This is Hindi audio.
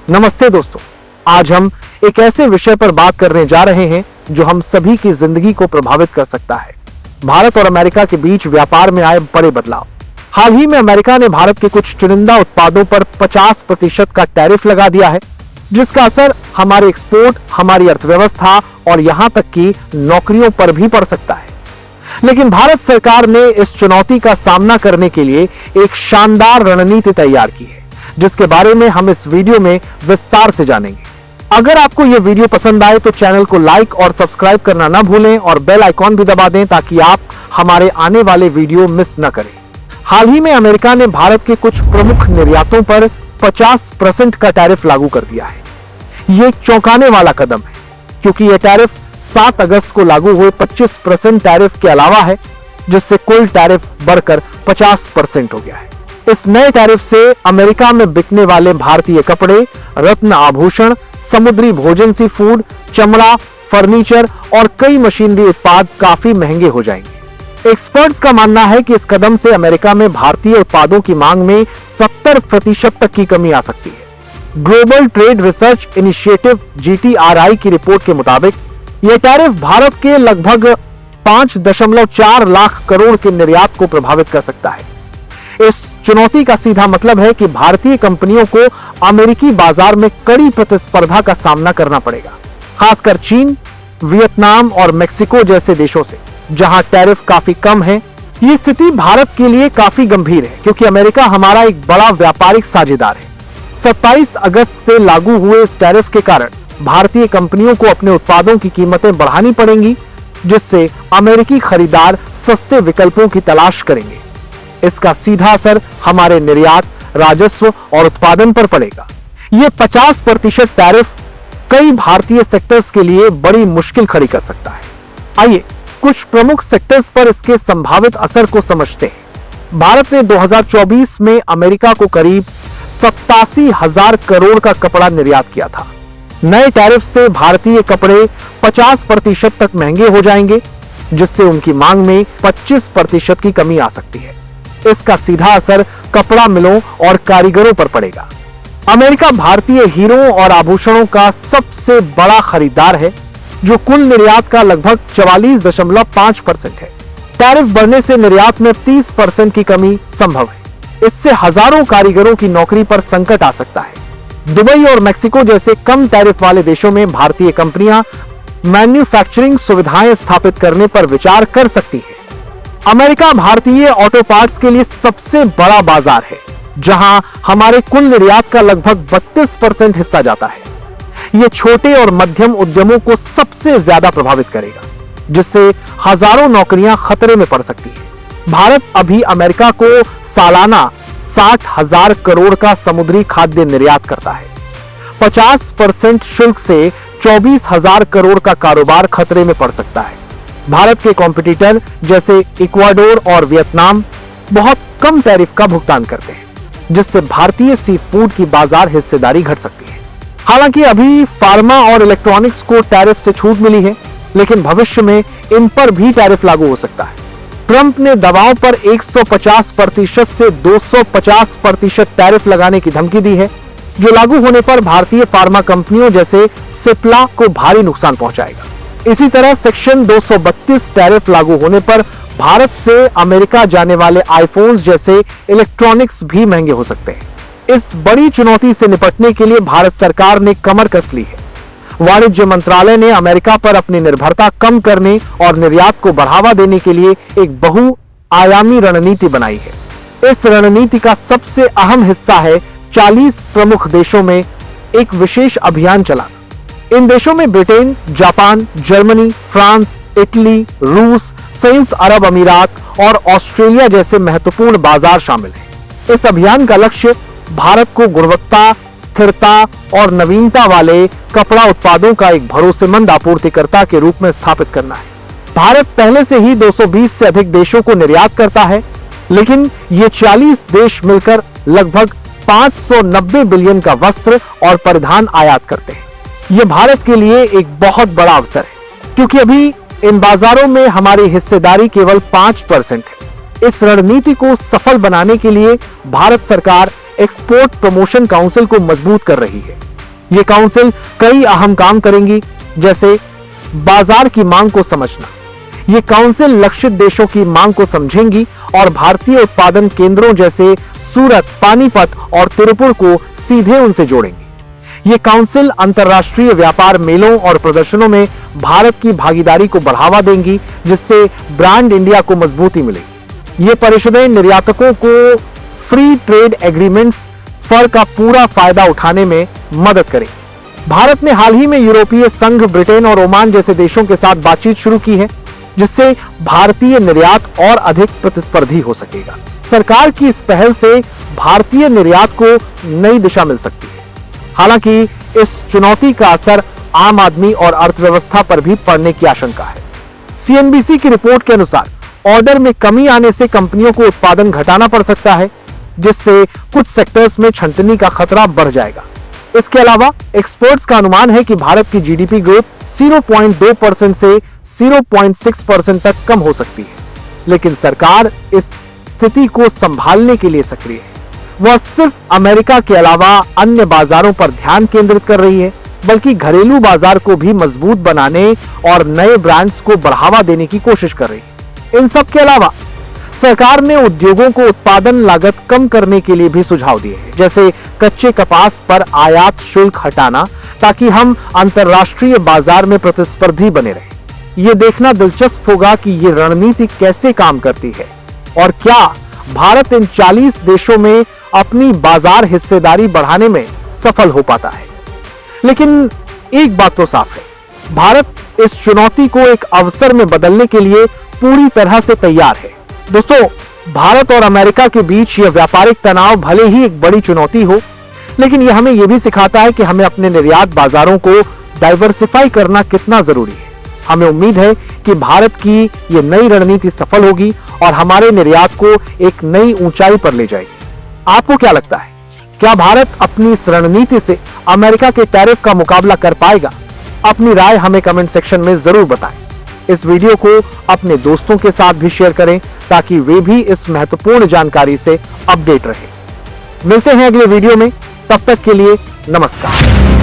नमस्ते दोस्तों, आज हम एक ऐसे विषय पर बात करने जा रहे हैं जो हम सभी की जिंदगी को प्रभावित कर सकता है। भारत और अमेरिका के बीच व्यापार में आए बड़े बदलाव। हाल ही में अमेरिका ने भारत के कुछ चुनिंदा उत्पादों पर 50% का टैरिफ लगा दिया है, जिसका असर हमारे एक्सपोर्ट, हमारी अर्थव्यवस्था और यहां तक कि नौकरियों पर भी पड़ सकता है। लेकिन भारत सरकार ने इस चुनौती का सामना करने के लिए एक शानदार रणनीति तैयार की है, जिसके बारे में हम इस वीडियो में विस्तार से जानेंगे। अगर आपको यह वीडियो पसंद आए तो चैनल को लाइक और सब्सक्राइब करना ना भूलें और बेल आइकॉन भी दबा दें ताकि आप हमारे आने वाले वीडियो मिस न करें। हाल ही में अमेरिका ने भारत के कुछ प्रमुख निर्यातों पर 50% का टैरिफ लागू कर दिया है। यह एक चौंकाने वाला कदम है, क्योंकि यह टैरिफ 7 अगस्त को लागू हुए 25% टैरिफ के अलावा है, जिससे कुल टैरिफ बढ़कर 50% हो गया है। इस नए टैरिफ से अमेरिका में बिकने वाले भारतीय कपड़े, रत्न आभूषण, समुद्री भोजन, सी फूड, चमड़ा, फर्नीचर और कई मशीनरी उत्पाद काफी महंगे हो जाएंगे। एक्सपर्ट्स का मानना है कि इस कदम से अमेरिका में भारतीय उत्पादों की मांग में 70% तक की कमी आ सकती है। Global trade research initiative GTRI की रिपोर्ट के मुताबिक यह टैरिफ भारत के लगभग 5.4 लाख करोड़ के निर्यात को प्रभावित कर सकता है। इस चुनौती का सीधा मतलब है कि भारतीय कंपनियों को अमेरिकी बाजार में कड़ी प्रतिस्पर्धा का सामना करना पड़ेगा, खासकर चीन, वियतनाम और मेक्सिको जैसे देशों से, जहां टैरिफ काफी कम है। ये स्थिति भारत के लिए काफी गंभीर है, क्योंकि अमेरिका हमारा एक बड़ा व्यापारिक साझेदार है। 27 अगस्त से लागू हुए इस टैरिफ के कारण भारतीय कंपनियों को अपने उत्पादों की कीमतें बढ़ानी पड़ेंगी, जिससे अमेरिकी खरीदार सस्ते विकल्पों की तलाश करेंगे। इसका सीधा असर हमारे निर्यात, राजस्व और उत्पादन पर पड़ेगा। यह 50% टैरिफ कई भारतीय सेक्टर्स के लिए बड़ी मुश्किल खड़ी कर सकता है। आइए कुछ प्रमुख सेक्टर्स पर इसके संभावित असर को समझते हैं। भारत ने 2024 में अमेरिका को करीब 87,000 करोड़ का कपड़ा निर्यात किया था। नए टैरिफ से भारतीय कपड़े 50% तक महंगे हो जाएंगे, जिससे उनकी मांग में 25% की कमी आ सकती है। इसका सीधा असर कपड़ा मिलों और कारीगरों पर पड़ेगा। अमेरिका भारतीय हीरों और आभूषणों का सबसे बड़ा खरीदार है, जो कुल निर्यात का लगभग 44.5% है। टैरिफ बढ़ने से निर्यात में 30% की कमी संभव है। इससे हजारों कारीगरों की नौकरी पर संकट आ सकता है। दुबई और मेक्सिको जैसे कम टैरिफ वाले देशों में भारतीय कंपनियां मैन्युफैक्चरिंग सुविधाएं स्थापित करने पर विचार कर सकती है। अमेरिका भारतीय ऑटो पार्ट्स के लिए सबसे बड़ा बाजार है, जहां हमारे कुल निर्यात का लगभग 32% हिस्सा जाता है। यह छोटे और मध्यम उद्यमों को सबसे ज्यादा प्रभावित करेगा, जिससे हजारों नौकरियां खतरे में पड़ सकती है। भारत अभी अमेरिका को सालाना 60,000 करोड़ का समुद्री खाद्य निर्यात करता है। 50% शुल्क से 24,000 करोड़ का कारोबार खतरे में पड़ सकता है। भारत के कॉम्पिटिटर जैसे इक्वाडोर और वियतनाम बहुत कम टैरिफ का भुगतान करते हैं, जिससे भारतीय सी फूड की बाजार हिस्सेदारी घट सकती है। हालांकि अभी फार्मा और इलेक्ट्रॉनिक्स को टैरिफ से छूट मिली है, लेकिन भविष्य में इन पर भी टैरिफ लागू हो सकता है। ट्रंप ने दवाओं पर 150% से 250% टैरिफ लगाने की धमकी दी है, जो लागू होने पर भारतीय फार्मा कंपनियों जैसे सिप्ला को भारी नुकसान पहुंचाएगा। इसी तरह सेक्शन 232 टैरिफ लागू होने पर भारत से अमेरिका जाने वाले आईफोन्स जैसे इलेक्ट्रॉनिक्स भी महंगे हो सकते हैं। इस बड़ी चुनौती से निपटने के लिए भारत सरकार ने कमर कस ली है। वाणिज्य मंत्रालय ने अमेरिका पर अपनी निर्भरता कम करने और निर्यात को बढ़ावा देने के लिए एक बहुआयामी रणनीति बनाई है। इस रणनीति का सबसे अहम हिस्सा है 40 प्रमुख देशों में एक विशेष अभियान चलाना। इन देशों में Britain, Japan, Germany, France, Italy, रूस, संयुक्त अरब अमीरात और ऑस्ट्रेलिया जैसे महत्वपूर्ण बाजार शामिल हैं। इस अभियान का लक्ष्य भारत को गुणवत्ता, स्थिरता और नवीनता वाले कपड़ा उत्पादों का एक भरोसेमंद आपूर्तिकर्ता के रूप में स्थापित करना है। भारत पहले से ही 220 से अधिक देशों को निर्यात करता है, लेकिन ये 40 देश मिलकर लगभग 590 बिलियन का वस्त्र और परिधान आयात करते हैं। यह भारत के लिए एक बहुत बड़ा अवसर है, क्योंकि अभी इन बाजारों में हमारी हिस्सेदारी केवल 5% है। इस रणनीति को सफल बनाने के लिए भारत सरकार एक्सपोर्ट प्रमोशन काउंसिल को मजबूत कर रही है। ये काउंसिल कई अहम काम करेंगी, जैसे बाजार की मांग को समझना। ये काउंसिल लक्षित देशों की मांग को समझेंगी और भारतीय उत्पादन केंद्रों जैसे सूरत, पानीपत और तिरुपुर को सीधे उनसे जोड़ेंगी। ये काउंसिल अंतर्राष्ट्रीय व्यापार मेलों और प्रदर्शनों में भारत की भागीदारी को बढ़ावा देंगी, जिससे ब्रांड इंडिया को मजबूती मिलेगी। ये परिषदें निर्यातकों को फ्री ट्रेड एग्रीमेंट्स फर का पूरा फायदा उठाने में मदद करेंगी। भारत ने हाल ही में यूरोपीय संघ, ब्रिटेन और ओमान जैसे देशों के साथ बातचीत शुरू की है, जिससे भारतीय निर्यात और अधिक प्रतिस्पर्धी हो सकेगा। सरकार की इस पहल से भारतीय निर्यात को नई दिशा मिल सकती है। हालांकि इस चुनौती का असर आम आदमी और अर्थव्यवस्था पर भी पड़ने की आशंका है। सीएनबीसी की रिपोर्ट के अनुसार ऑर्डर में कमी आने से कंपनियों को उत्पादन घटाना पड़ सकता है, जिससे कुछ सेक्टर्स में छंटनी का खतरा बढ़ जाएगा। इसके अलावा एक्सपर्ट्स का अनुमान है कि भारत की जीडीपी ग्रोथ 0.2% से 0.6% तक कम हो सकती है, लेकिन सरकार इस स्थिति को संभालने के लिए सक्रिय है। वह सिर्फ अमेरिका के अलावा अन्य बाजारों पर ध्यान केंद्रित कर रही है, बल्कि घरेलू बाजार को भी मजबूत बनाने और नए ब्रांड्स को बढ़ावा देने की कोशिश कर रही है। इन सब के अलावा सरकार ने उद्योगों को उत्पादन लागत कम करने के लिए भी सुझाव दिए हैं, जैसे कच्चे कपास पर आयात शुल्क हटाना, ताकि हम अंतर्राष्ट्रीय बाजार में प्रतिस्पर्धी बने रहें। ये देखना दिलचस्प होगा कि ये रणनीति कैसे काम करती है और क्या भारत इन 40 देशों में अपनी बाजार हिस्सेदारी बढ़ाने में सफल हो पाता है। लेकिन एक बात तो साफ है, भारत इस चुनौती को एक अवसर में बदलने के लिए पूरी तरह से तैयार है। दोस्तों, भारत और अमेरिका के बीच यह व्यापारिक तनाव भले ही एक बड़ी चुनौती हो, लेकिन यह हमें यह भी सिखाता है कि हमें अपने निर्यात बाजारों को डाइवर्सिफाई करना कितना जरूरी है। हमें उम्मीद है कि भारत की यह नई रणनीति सफल होगी और हमारे निर्यात को एक नई ऊंचाई पर ले जाएगी। आपको क्या लगता है, क्या भारत अपनी इस रणनीति से अमेरिका के टैरिफ का मुकाबला कर पाएगा? अपनी राय हमें कमेंट सेक्शन में जरूर बताएं। इस वीडियो को अपने दोस्तों के साथ भी शेयर करें, ताकि वे भी इस महत्वपूर्ण जानकारी से अपडेट रहें। मिलते हैं अगले वीडियो में, तब तक के लिए नमस्कार।